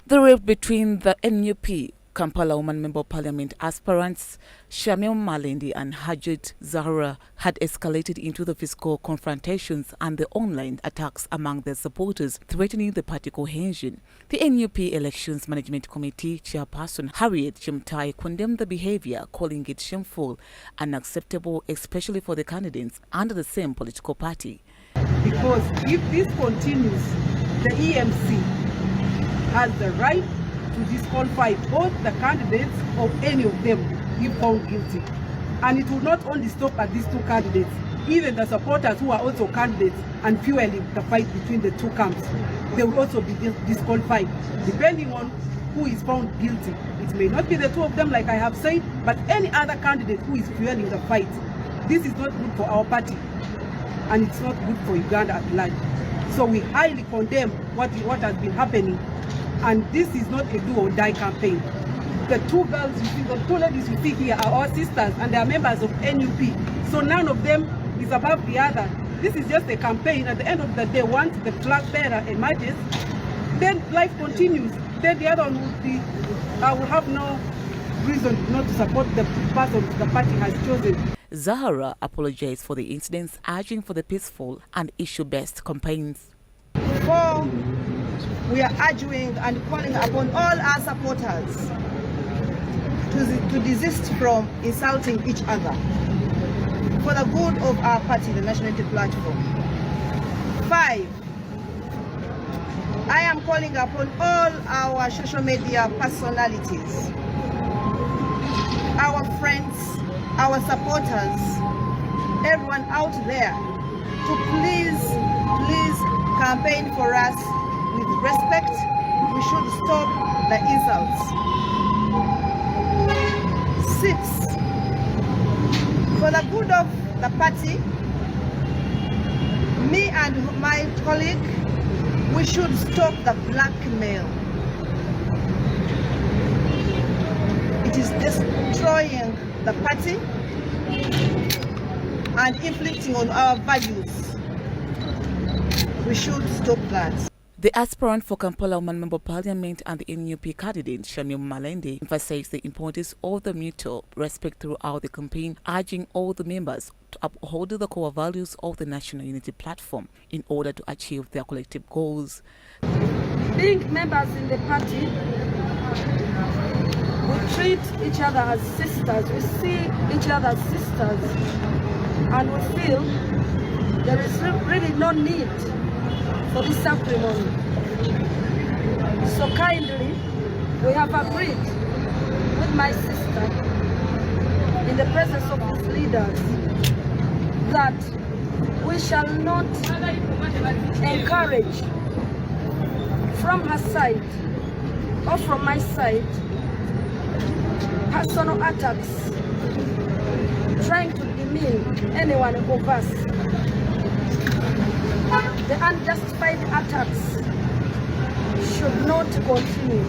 The rift between the NUP Kampala Woman Member of Parliament aspirants Shamim, Malende and Zahara had escalated into the physical confrontations and the online attacks among their supporters, threatening the party cohesion. The NUP Elections Management Committee Chairperson Harriet Chemutai condemned the behavior, calling it shameful and unacceptable, especially for the candidates under the same political party. Because if this continues, the EMC has the right to disqualify both the candidates or any of them if found guilty. And it will not only stop at these two candidates, even the supporters who are also candidates and fueling the fight between the two camps, they will also be disqualified, depending on who is found guilty. It may not be the two of them, like I have said, but any other candidate who is fueling the fight. This is not good for our party, and it's not good for Uganda at large. So we highly condemn what has been happening, and this is not a do or die campaign. The two girls you see, the two ladies you see here are our sisters and they are members of NUP. So none of them is above the other. This is just a campaign. At the end of the day, once the flag bearer emerges, then life continues. Then the other one would be, I will have no reason not to support the person the party has chosen. Zahara apologized for the incidents, urging for the peaceful and issue-based campaigns. We are urging and calling upon all our supporters to desist from insulting each other for the good of our party, the National Unity Platform. 5, I am calling upon all our social media personalities, our friends, our supporters, everyone out there to please campaign for us with respect. We should stop the insults. 6, for the good of the party, me and my colleague, we should stop the blackmail. It is destroying the party and inflicting on our values. We should stop that. The aspirant for Kampala Woman Member of Parliament and the NUP candidate Shamim Malende emphasized the importance of the mutual respect throughout the campaign, urging all the members to uphold the core values of the National Unity Platform in order to achieve their collective goals. Being members in the party, we treat each other as sisters. We see each other as sisters, and we feel there is really no need for this ceremony. So kindly, we have agreed with my sister in the presence of these leaders that we shall not encourage from her side or from my side personal attacks trying to demean anyone of us. The unjustified attacks should not continue.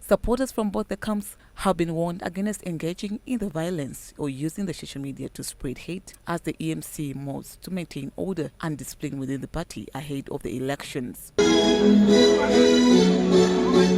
Supporters from both the camps have been warned against engaging in the violence or using the social media to spread hate as the EMC moves to maintain order and discipline within the party ahead of the elections.